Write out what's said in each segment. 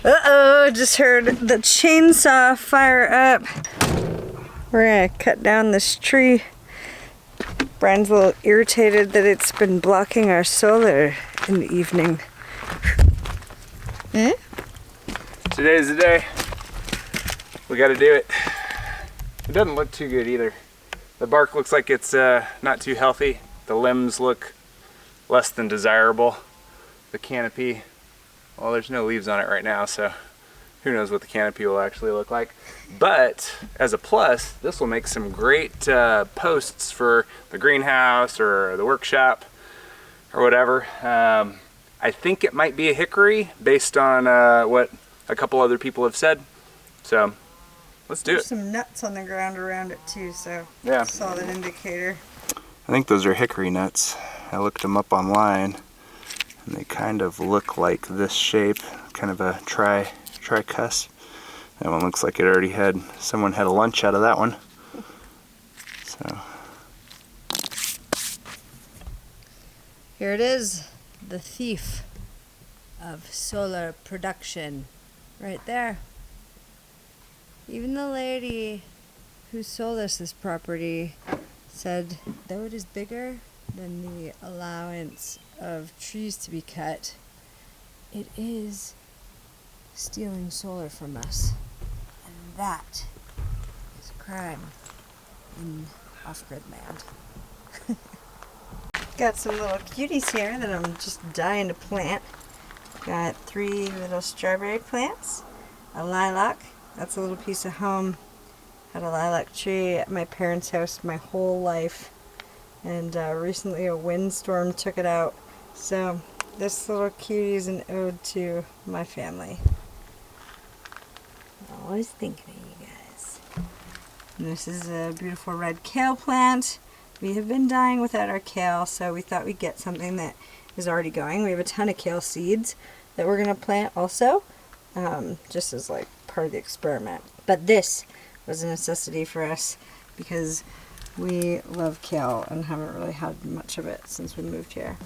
Uh-oh, just heard the chainsaw fire up. We're gonna cut down this tree. Brian's a little irritated that it's been blocking our solar in the evening. Eh? Today's the day. We gotta do it. It doesn't look too good either. The bark looks like it's not too healthy. The limbs look less than desirable. The canopy, well, there's no leaves on it right now, so who knows what the canopy will actually look like. But as a plus, this will make some great posts for the greenhouse or the workshop or whatever. I think it might be a hickory based on what a couple other people have said. So let's do it. There's some nuts on the ground around it too, so yeah. Solid indicator. I think those are hickory nuts. I looked them up online and they kind of look like this shape, kind of a tricuss. That one looks like it already had, someone had a lunch out of that one. So here it is, the thief of solar production, right there. Even the lady who sold us this property said, though it is bigger than the allowance of trees to be cut, it is stealing solar from us. And that is a crime in off-grid land. Got some little cuties here that I'm just dying to plant. Got 3 little strawberry plants, a lilac. That's a little piece of home. Had a lilac tree at my parents' house my whole life, and recently a windstorm took it out. So this little cutie is an ode to my family. Always thinking of you guys. And this is a beautiful red kale plant. We have been dying without our kale, so we thought we'd get something that is already going. We have a ton of kale seeds that we're gonna plant also, just as like part of the experiment. But this was a necessity for us because we love kale and haven't really had much of it since we moved here.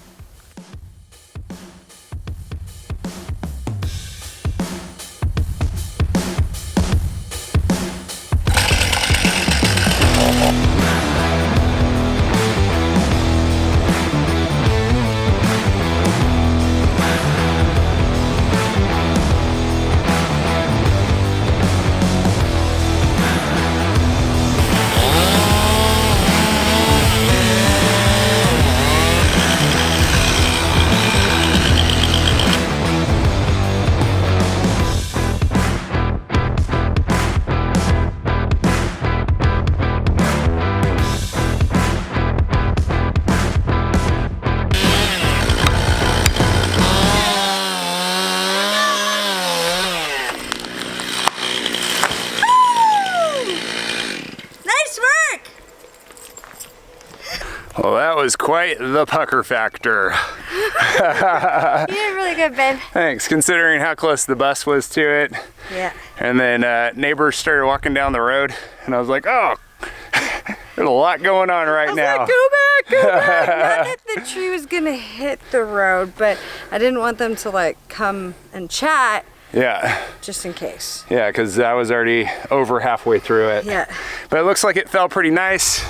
well, that was quite the pucker factor. You did really good, babe. Thanks, considering how close the bus was to it. Yeah. And then neighbors started walking down the road, and I was like, oh, there's a lot going on right now. Like, go back. Not that the tree was gonna hit the road, but I didn't want them to like come and chat. Yeah. Just in case. Yeah, because I was already over halfway through it. Yeah. But it looks like it fell pretty nice.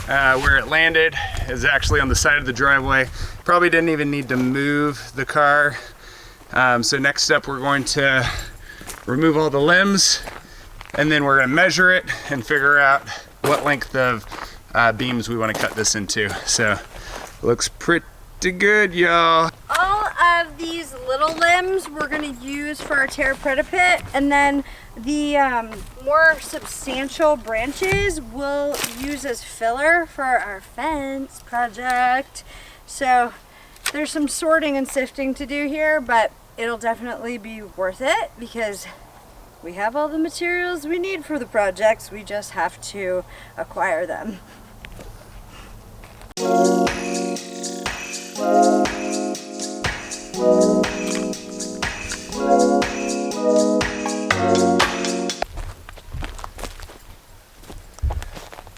Where it landed is actually on the side of the driveway. Probably didn't even need to move the car. So next up we're going to remove all the limbs, and then we're going to measure it and figure out what length of beams we want to cut this into. So looks pretty good, y'all. All of these little limbs we're going to use for our Terra Preta pit, and then the more substantial branches we'll use as filler for our fence project. So there's some sorting and sifting to do here, but it'll definitely be worth it because we have all the materials we need for the projects. We just have to acquire them.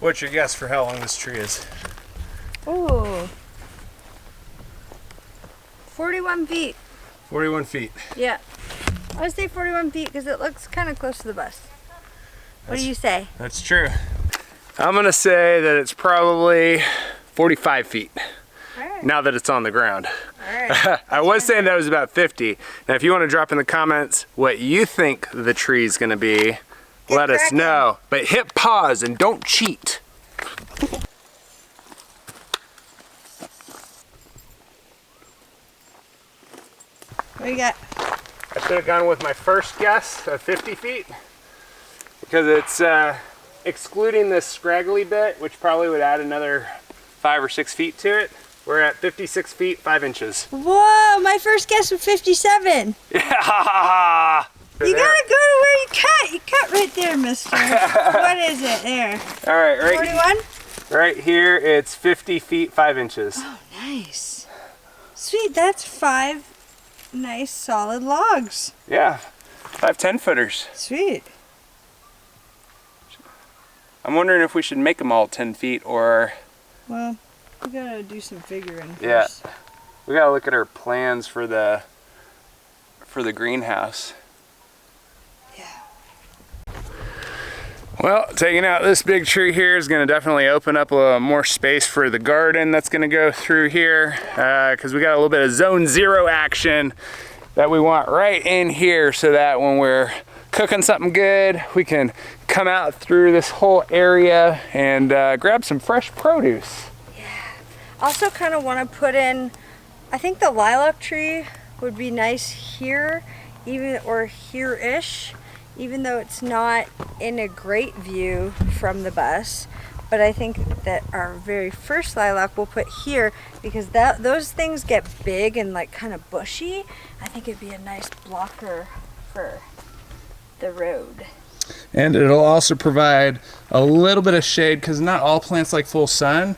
What's your guess for how long this tree is? Ooh. 41 feet. 41 feet. Yeah. I would say 41 feet because it looks kind of close to the bus. What do you say? That's true. I'm gonna say that it's probably 45 feet. Right. Now that it's on the ground. All right. I was saying that was about 50. Now if you want to drop in the comments what you think the tree is gonna be, let us know. But hit pause and don't cheat. What do you got? I should have gone with my first guess of 50 feet because it's excluding this scraggly bit, which probably would add another 5 or 6 feet to it. We're at 56 feet, 5 inches. Whoa, my first guess was 57. Yeah! You gotta go to where you cut. You cut right there, mister. What is it? There. All right, 41? Right here, it's 50 feet, 5 inches. Oh, nice. Sweet, that's 5 nice solid logs. Yeah, 5 10-footers. Sweet. I'm wondering if we should make them all 10 feet or... Well, we gotta do some figuring first. Yeah, we gotta look at our plans for the greenhouse. Yeah. Well, taking out this big tree here is gonna definitely open up a little more space for the garden that's gonna go through here, because we got a little bit of zone 0 action that we want right in here so that when we're cooking something good, we can come out through this whole area and grab some fresh produce. Also kind of want to put in, I think the lilac tree would be nice here, or here-ish, even though it's not in a great view from the bus. But I think that our very first lilac we'll put here because those things get big and like kind of bushy. I think it'd be a nice blocker for the road. And it'll also provide a little bit of shade because not all plants like full sun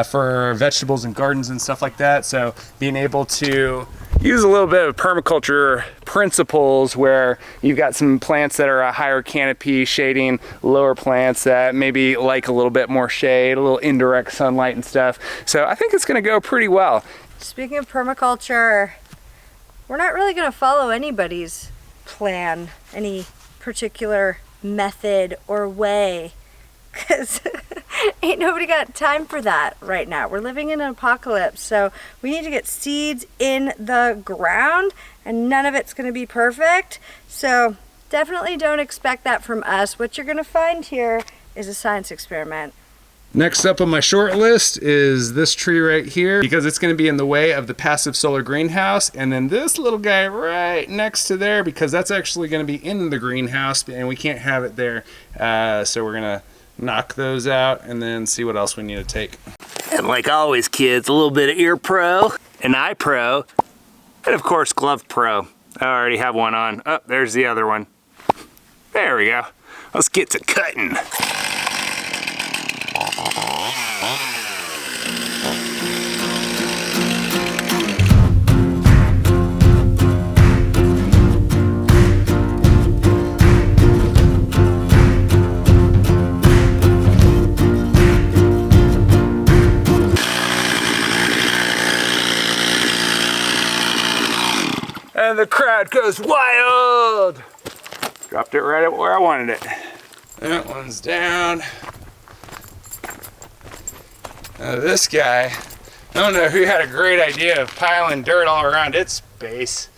for vegetables and gardens and stuff like that. So being able to use a little bit of permaculture principles where you've got some plants that are a higher canopy shading lower plants that maybe like a little bit more shade, a little indirect sunlight and stuff. So I think it's going to go pretty well. Speaking of permaculture, we're not really going to follow anybody's plan, any particular method or way, because ain't nobody got time for that right now. We're living in an apocalypse, so we need to get seeds in the ground, and none of it's going to be perfect. So definitely don't expect that from us. What you're going to find here is a science experiment. Next up on my short list is this tree right here because it's going to be in the way of the passive solar greenhouse, and then this little guy right next to there because that's actually going to be in the greenhouse and we can't have it there. So we're going to knock those out and then see what else we need to take. And like always, kids, a little bit of ear pro, an eye pro, and of course glove pro. I already have one on. Oh, there's the other one. There we go. Let's get to cutting. And the crowd goes wild. Dropped it right up where I wanted it. That one's down. This guy, I don't know who had a great idea of piling dirt all around its base.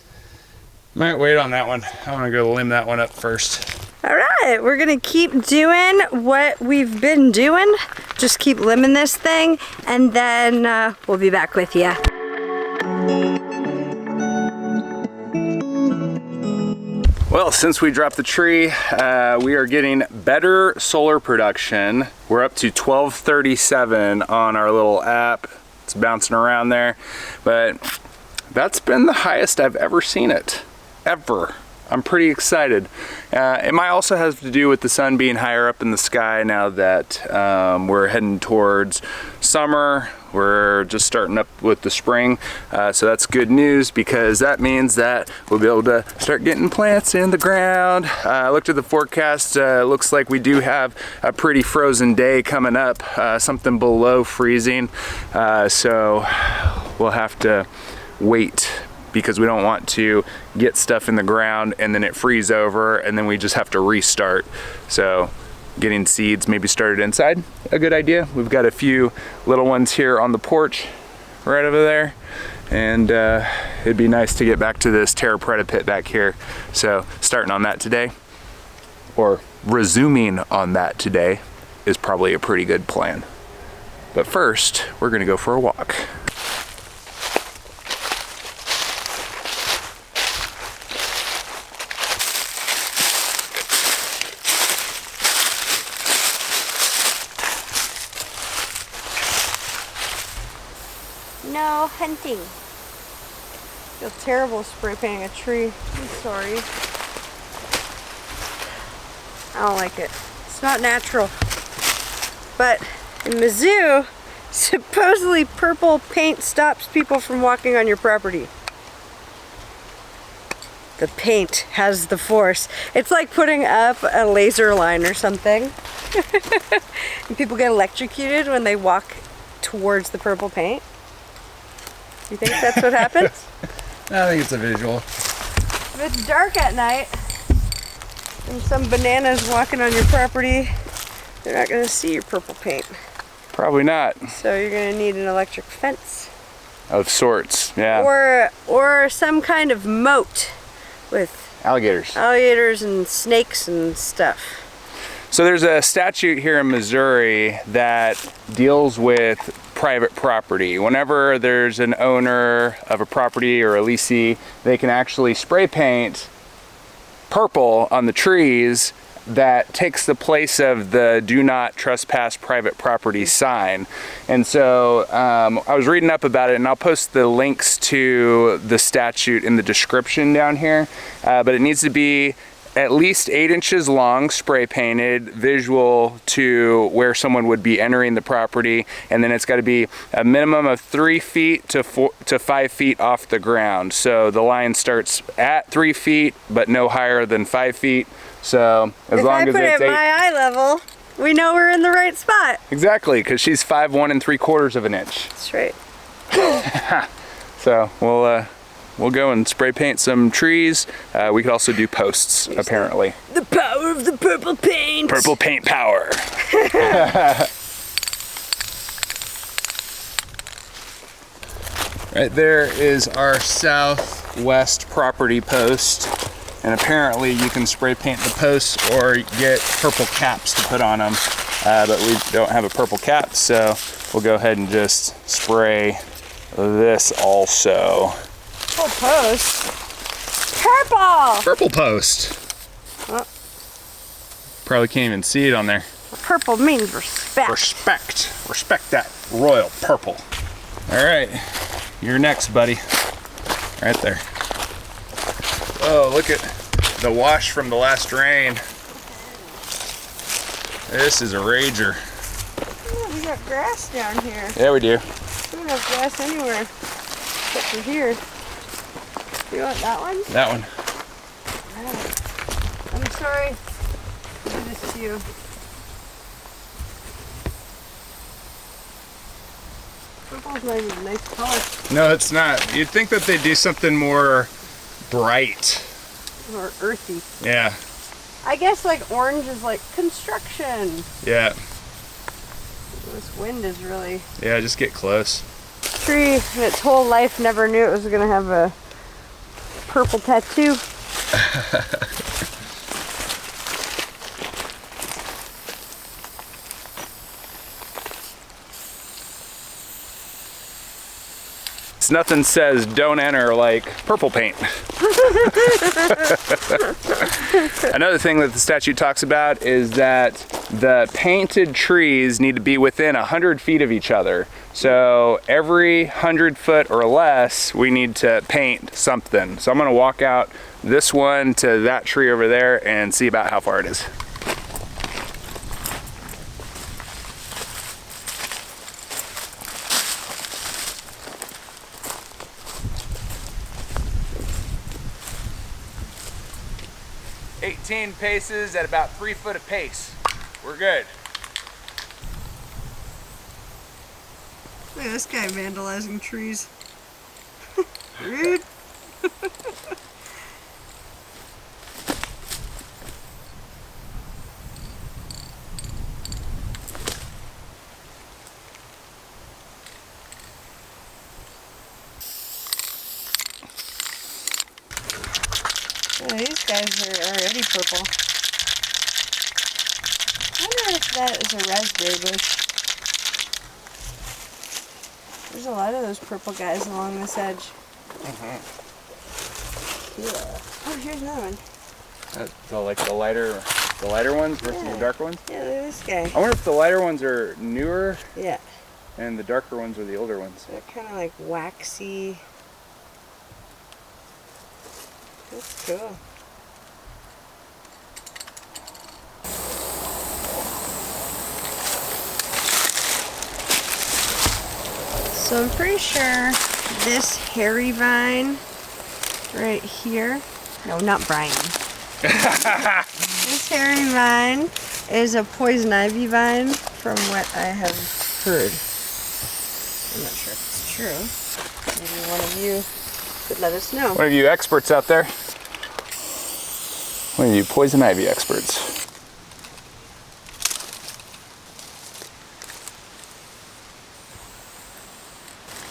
Might wait on that one. I want to go limb that one up first. All right, we're gonna keep doing what we've been doing. Just keep limbing this thing, and then we'll be back with you. Well, since we dropped the tree, we are getting better solar production. We're up to 1237 on our little app. It's bouncing around there, but that's been the highest I've ever seen it, ever. I'm pretty excited. It might also have to do with the sun being higher up in the sky now that we're heading towards summer. We're just starting up with the spring, so that's good news because that means that we'll be able to start getting plants in the ground. I looked at the forecast. It looks like we do have a pretty frozen day coming up, something below freezing, so we'll have to wait because we don't want to get stuff in the ground and then it freeze over and then we just have to restart. So getting seeds maybe started inside, a good idea. We've got a few little ones here on the porch right over there, and it'd be nice to get back to this Terra Preta pit back here. So starting on that today, or resuming on that today, is probably a pretty good plan. But first, we're gonna go for a walk. No hunting. Feel terrible spray painting a tree. I'm sorry. I don't like it. It's not natural. But in Mizzou, supposedly purple paint stops people from walking on your property. The paint has the force. It's like putting up a laser line or something. And people get electrocuted when they walk towards the purple paint. You think that's what happens? I think it's a visual. If it's dark at night and some bananas walking on your property, they're not going to see your purple paint. Probably not. So you're going to need an electric fence. Of sorts, yeah. Or some kind of moat with alligators and snakes and stuff. So there's a statute here in Missouri that deals with private property. Whenever there's an owner of a property or a leasee, they can actually spray paint purple on the trees that takes the place of the do not trespass private property sign. And so I was reading up about it, and I'll post the links to the statute in the description down here, but it needs to be at least 8 inches long, spray painted, visual to where someone would be entering the property, and then it's got to be a minimum of 3 feet to 5 feet off the ground. So the line starts at 3 feet, but no higher than 5 feet. So as long as it's 8. If I put it at my eye level, we know we're in the right spot. Exactly, because she's 5'1" 3/4 of an inch. That's right. So we'll go and spray paint some trees. We could also do posts, apparently. The power of the purple paint. Purple paint power. Right there is our southwest property post. And apparently you can spray paint the posts or get purple caps to put on them. But we don't have a purple cap, so we'll go ahead and just spray this also. Purple post. Purple! Purple post. Oh. Probably can't even see it on there. Purple means respect. Respect that royal purple. All right, you're next, buddy. Right there. Oh, look at the wash from the last rain. This is a rager. Oh, we got grass down here. Yeah, we do. We don't have grass anywhere except for here. You want that one? That one. Yeah. I'm sorry to do this to you. Purple's not even a nice color. No, it's not. You'd think that they'd do something more bright. Or earthy. Yeah. I guess like orange is like construction. Yeah. This wind is really... Yeah, just get close. Tree in its whole life never knew it was going to have a purple tattoo. It's nothing says don't enter like purple paint. Another thing that the statute talks about is that the painted trees need to be within 100 feet of each other. So every 100 foot or less, we need to paint something. So I'm gonna walk out this one to that tree over there and see about how far it is. Paces at about 3 foot of pace. We're good. Look at this guy vandalizing trees. Rude. Oh, these guys are already purple. I wonder if that is a raspberry bush. There's a lot of those purple guys along this edge. Mm-hmm. Yeah. Oh, here's another one. So like the lighter ones versus the darker ones? Yeah, look at this guy. I wonder if the lighter ones are newer. Yeah. And the darker ones are the older ones. They're kind of like waxy. That's cool. So I'm pretty sure this hairy vine right here, no, not Brian. This hairy vine is a poison ivy vine from what I have heard. I'm not sure if it's true. Maybe one of you could let us know. One of you experts out there. One of you poison ivy experts.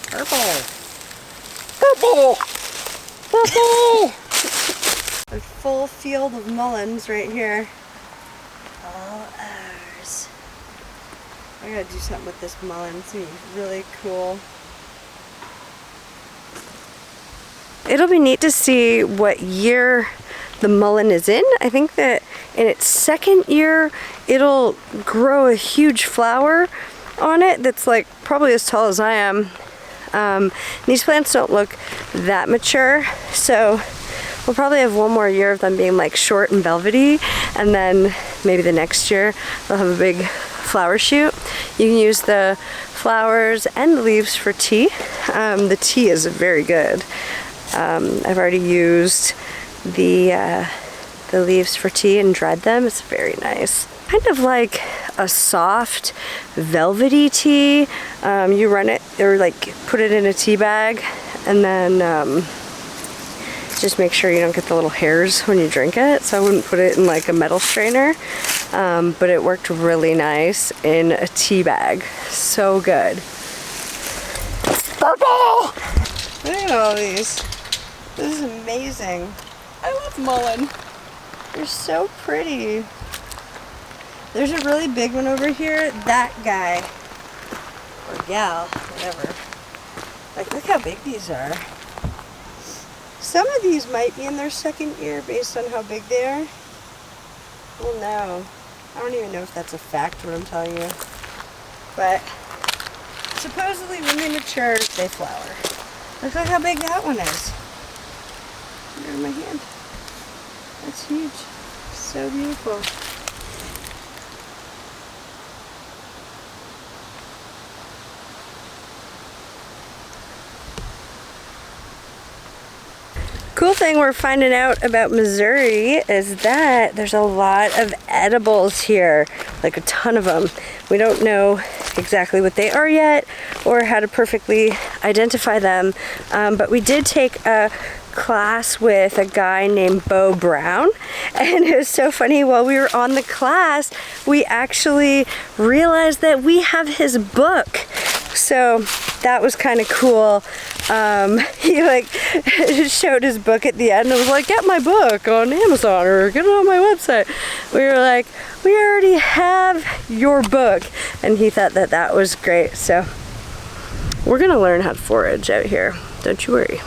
Purple! Purple! Purple! A full field of mulleins right here. All ours. I gotta do something with this mullein. It's gonna be really cool. It'll be neat to see what year the mullein is in. I think that in its second year, it'll grow a huge flower on it that's like probably as tall as I am. These plants don't look that mature, so we'll probably have one more year of them being like short and velvety, and then maybe the next year they'll have a big flower shoot. You can use the flowers and the leaves for tea. The tea is very good. I've already used the leaves for tea and dried them. It's very nice. Kind of like a soft velvety tea. You run it or like put it in a tea bag, and then just make sure you don't get the little hairs when you drink it. So I wouldn't put it in like a metal strainer, but it worked really nice in a tea bag. So good. Purple! Look at all these. This is amazing. I love mullein. They're so pretty. There's a really big one over here. That guy, or gal, whatever. Like, look how big these are. Some of these might be in their second year based on how big they are. Well, no. I don't even know if that's a fact, what I'm telling you. But supposedly when they mature, they flower. Look how big that one is. Look at my hand. That's huge. So beautiful. Cool thing we're finding out about Missouri is that there's a lot of edibles here, like a ton of them. We don't know exactly what they are yet or how to perfectly identify them, but we did take a class with a guy named Bo Brown, and it was so funny. While we were on the class, we actually realized that we have his book, so that was kind of cool. He like showed his book at the end and was like, get my book on Amazon or get it on my website. We were like, we already have your book, and he thought that that was great. So we're gonna learn how to forage out here, don't you worry.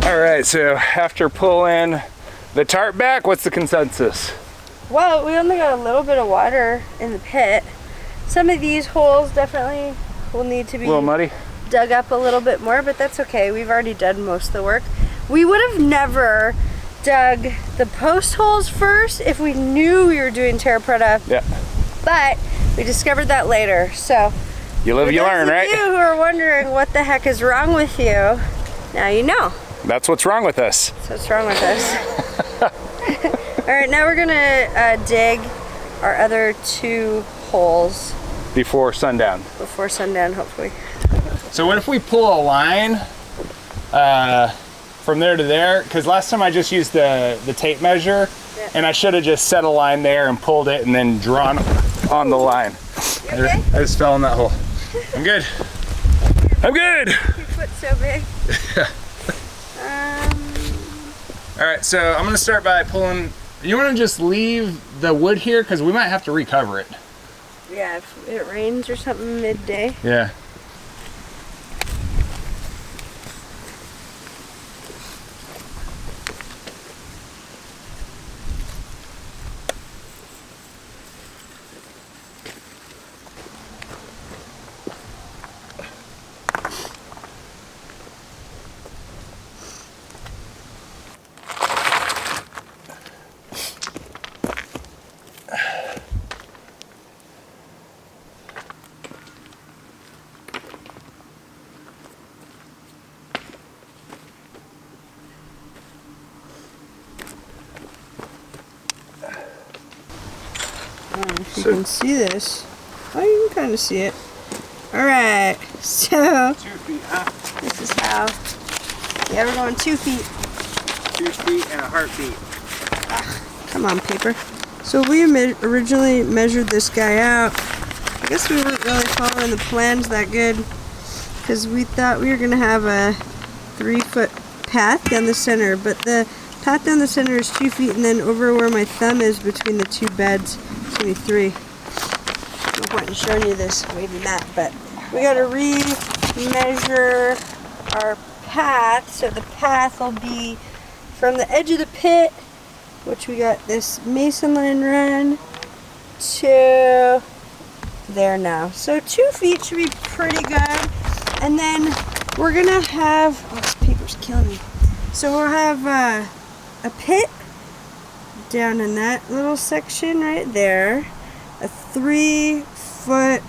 Alright, so after pulling the tarp back, what's the consensus? Well, we only got a little bit of water in the pit. Some of these holes definitely will need to be A little muddy? dug up a little bit more, but that's okay. We've already done most of the work. We would have never dug the post holes first if we knew we were doing Terra Preta. Yeah. But we discovered that later. So you live, you learn, right? For those of you who are wondering what the heck is wrong with you, now you know. That's what's wrong with us. That's what's wrong with us. All right, now we're gonna dig our other 2 holes. Before sundown. Before sundown, hopefully. So what if we pull a line from there to there? Because last time I just used the tape measure, and I should have just set a line there and pulled it and then drawn on the line. You okay? I just fell in that hole. I'm good. I'm good. Your foot's so big. All right, so I'm gonna start by pulling. You wanna just leave the wood here? Because we might have to recover it. Yeah, if it rains or something midday. Yeah. If you can see this. Oh, you can kind of see it. Alright, so 2 feet, huh? this is how. Yeah, we're going 2 feet. 2 feet and a heartbeat. Come on, paper. So we originally measured this guy out. I guess we weren't really following the plans that good because we thought we were going to have a 3-foot path down the center, but the path down the center is 2 feet, and then over where my thumb is between the 2 beds, it's going to be 3. No point in showing you this waving that, but we got to re-measure our path. So the path will be from the edge of the pit, which we got this mason line run, to there now. So 2 feet should be pretty good. And then we're gonna have, oh, this paper's killing me. So we'll have a pit down in that little section right there, a 3-foot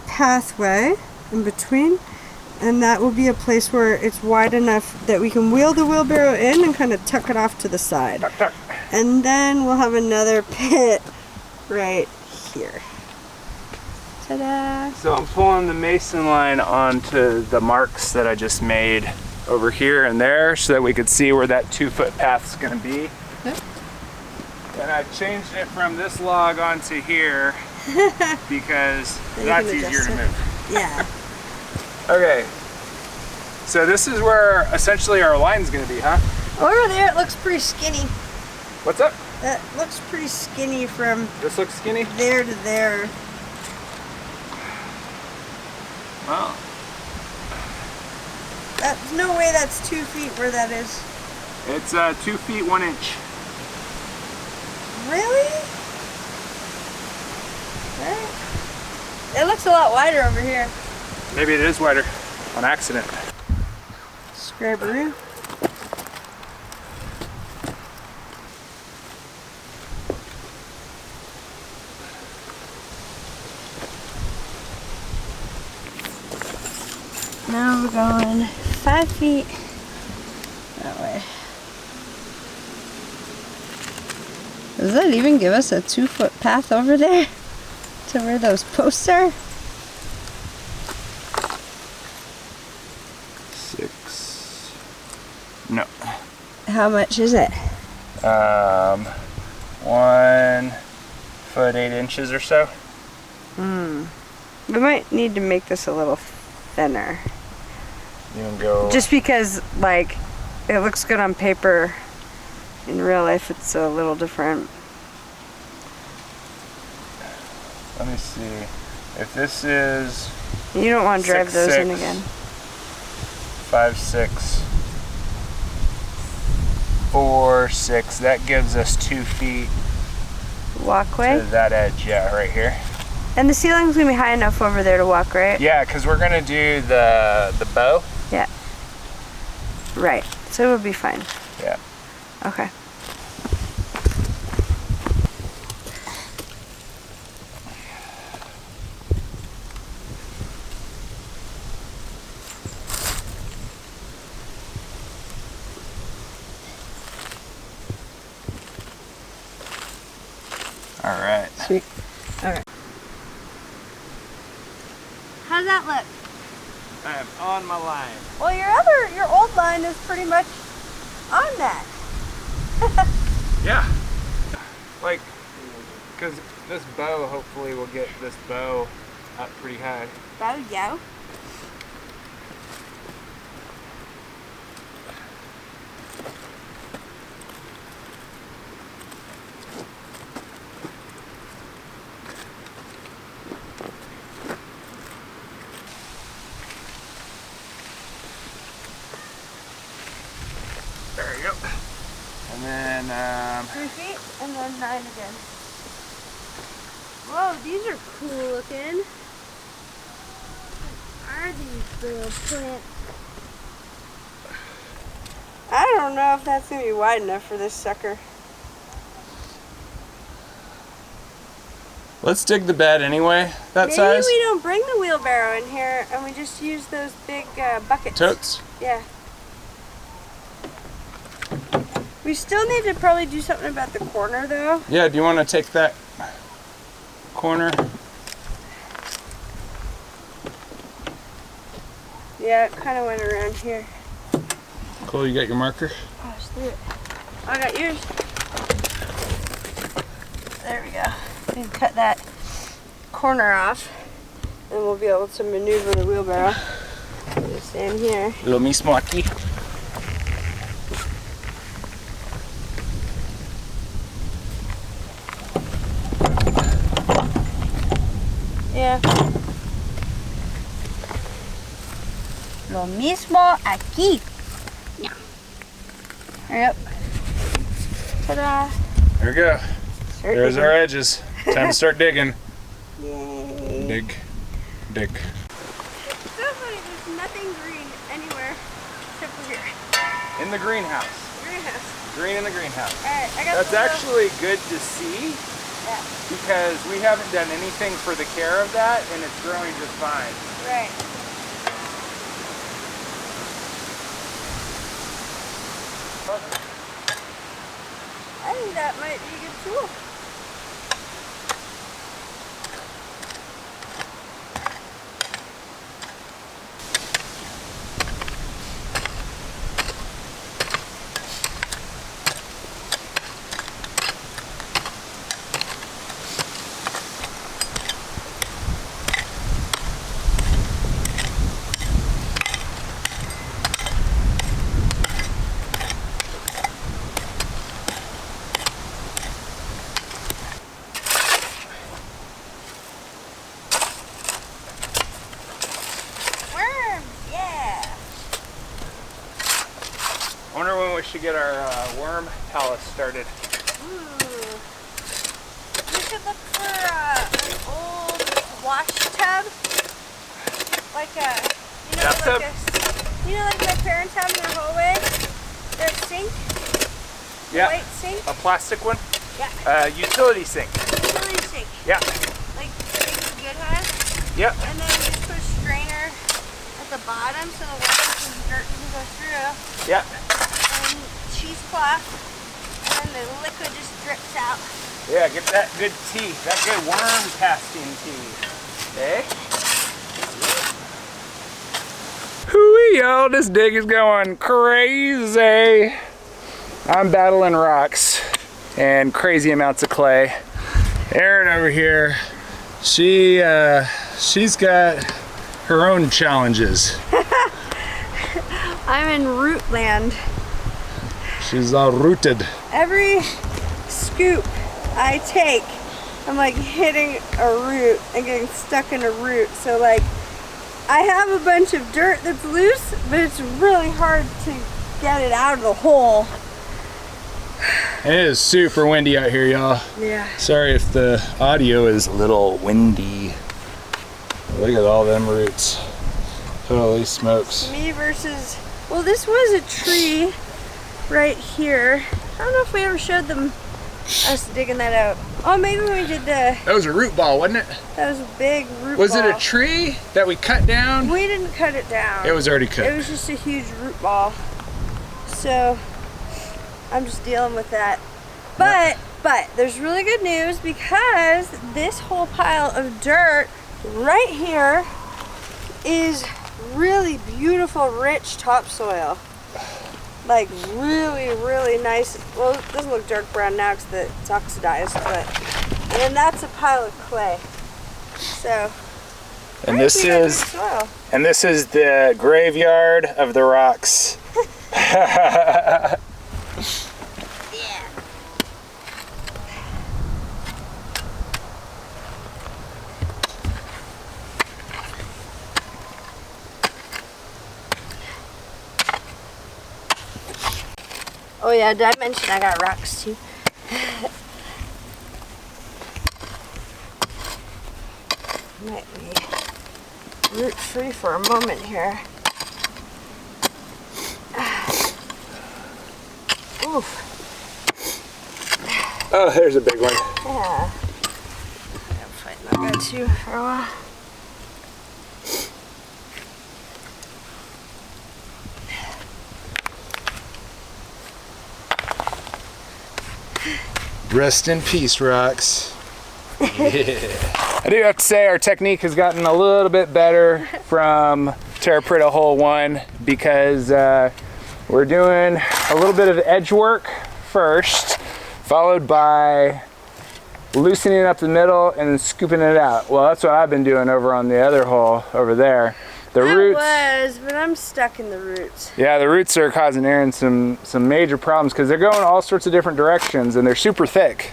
pathway in between, and that will be a place where it's wide enough that we can wheel the wheelbarrow in and kind of tuck it off to the side. Tuck, tuck. And then we'll have another pit right here. Ta-da! So I'm pulling the mason line onto the marks that I just made over here and there so that we could see where that 2-foot path's gonna be. Yep. And I changed it from this log onto here because that's easier to move. Yeah. Okay. So this is where essentially our line's gonna be, huh? Over there it looks pretty skinny. What's up? That looks pretty skinny from This looks skinny? there to there. Well, There's no way that's 2 feet where that is. it's 2 feet 1 inch. Really? Right. It looks a lot wider over here. Maybe it is wider on accident. Scrabberoo. Now we're going 5 feet that way. Does that even give us a 2-foot path over there to where those posts are? 6. No. How much is it? 1 foot 8 inches or so. We might need to make this a little thinner. You can go. Just because, like, it looks good on paper. In real life, it's a little different. Let me see. If this is You don't want to drive 6'6", those in again. 5'6", 4, 6, that gives us 2 feet Walkway. to that edge. Yeah, right here. And the ceiling's gonna be high enough over there to walk, right? Yeah, because we're gonna do the bow. Yeah. Right. So it would be fine. Yeah. Okay. All right. Sweet. All right. How's that look? I am on my line. Well, your old line is pretty much on that. Yeah. Like, because this bow, hopefully we'll get this bow up pretty high. Bow yo. There you go. And then, 3 feet and then 9 again. Whoa, these are cool looking. What are these little plants? I don't know if that's gonna be wide enough for this sucker. let's dig the bed anyway, that Maybe size. we don't bring the wheelbarrow in here and we just use those big buckets. Totes? Yeah. We still need to probably do something about the corner though. Yeah, do you want to take that corner? Yeah, it kind of went around here. Cool, you got your marker? Oh, let's do it. I got yours. There we go. We can cut that corner off and we'll be able to maneuver the wheelbarrow. Just stand here. Lo mismo aquí. Yeah. Lo mismo aquí. Yeah. Yep. Ta-da. There we go. Start There's digging. our edges. Time to start digging. Yay. Dig. Dig. It's so funny, there's nothing green anywhere except for here. In the greenhouse. Greenhouse. Green in the greenhouse. Alright, I got That's the little- actually good to see Yeah. because we haven't done anything for the care of that and it's growing just fine. Right. I think that might be a good tool. I wonder when we should get our worm palace started. Ooh. We should look for an old wash tub. Like Bathtub? Like my parents have in their hallway? Their sink? Yeah. White sink? A plastic one? Yeah. Utility sink. Utility sink. Yeah. Like big and good has. Yep. And then we just put a strainer at the bottom so the water and dirt can go through. Yeah. And cheesecloth. And then the liquid just drips out. Yeah, get that good tea, that good worm casting tea. Eh? Hooey, yo, this dig is going crazy. I'm battling rocks and crazy amounts of clay. Erin over here, she's got her own challenges. I'm in root land. She's all rooted. Every scoop I take, I'm like hitting a root and getting stuck in a root. So like, I have a bunch of dirt that's loose, but it's really hard to get it out of the hole. It is super windy out here, y'all. Yeah. Sorry if the audio is a little windy. Look at all them roots. Holy smokes. Me versus, well, this was a tree right here. I don't know if we ever showed them us digging that out. Oh, maybe we did the, That was a root ball, wasn't it? that was a big root Was it ball. a tree that we cut down? We didn't cut it down. It was already cut. It was just a huge root ball. So I'm just dealing with that. But But there's really good news because this whole pile of dirt right here is really beautiful, rich topsoil. Like really, really nice. Well, it doesn't look dark brown now because it's oxidized, but and then that's a pile of clay. So, and this is the graveyard of the rocks. Yeah. Oh yeah, did I mention I got rocks too? Might be root free for a moment here. Oof. Oh, there's a big one. Yeah. I'm fighting that guy too for a while. Rest in peace, rocks. Yeah. I do have to say our technique has gotten a little bit better from Terra Preta hole 1 because we're doing a little bit of edge work first, followed by loosening up the middle and then scooping it out. Well, that's what I've been doing over on the other hole over there. The roots, but I'm stuck in the roots. yeah, the roots are causing Aaron some major problems because they're going all sorts of different directions and they're super thick.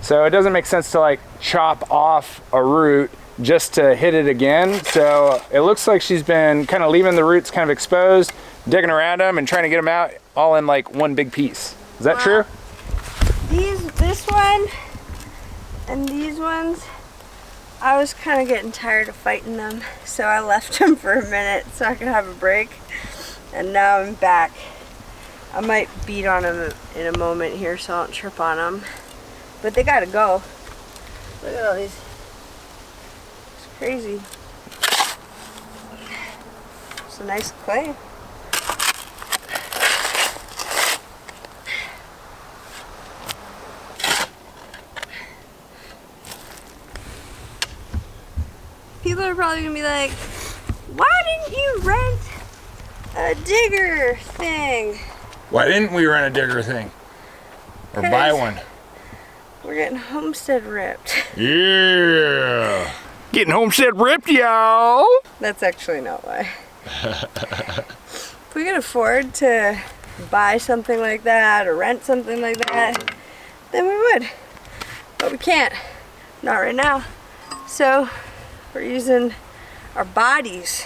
So it doesn't make sense to like chop off a root just to hit it again. So it looks like she's been kind of leaving the roots kind of exposed, digging around them and trying to get them out all in like one big piece. Is that true? This one and these ones, I was kind of getting tired of fighting them, so I left them for a minute so I could have a break, and now I'm back. I might beat on them in a moment here so I don't trip on them, but they gotta go. Look at all these. It's crazy. It's a nice clay. People are probably gonna be like, why didn't you rent a digger thing? Why didn't we rent a digger thing? Or buy one? We're getting homestead ripped. Yeah! Getting homestead ripped, y'all! That's actually not why. If we could afford to buy something like that or rent something like that, then we would. But we can't. Not right now. So we're using our bodies.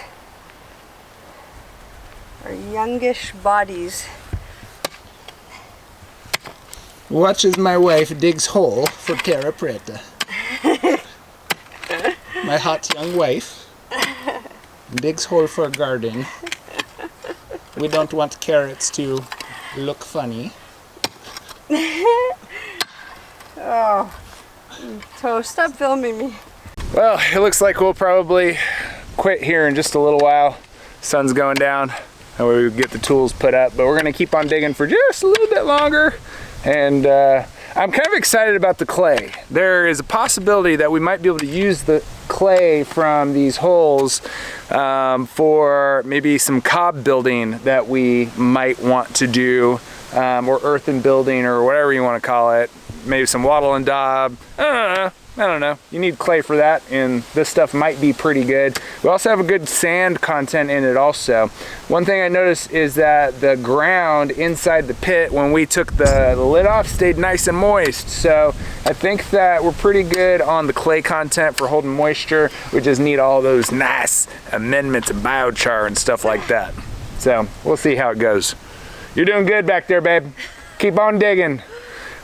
Our youngish bodies. Watch as my wife digs hole for Terra Preta. My hot young wife digs hole for a garden. We don't want carrots to look funny. Oh, so stop filming me. Well, it looks like we'll probably quit here in just a little while. Sun's going down and we get the tools put up, but we're gonna keep on digging for just a little bit longer. And I'm kind of excited about the clay. There is a possibility that we might be able to use the clay from these holes for maybe some cob building that we might want to do, or earthen building, or whatever you want to call it. Maybe some wattle and daub. I don't know. You need clay for that, and this stuff might be pretty good. We also have a good sand content in it also. One thing I noticed is that the ground inside the pit, when we took the lid off, stayed nice and moist. So I think that we're pretty good on the clay content for holding moisture. We just need all those nice amendments of biochar and stuff like that. So we'll see how it goes. You're doing good back there, babe. Keep on digging.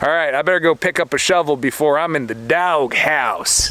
All right, I better go pick up a shovel before I'm in the dog house.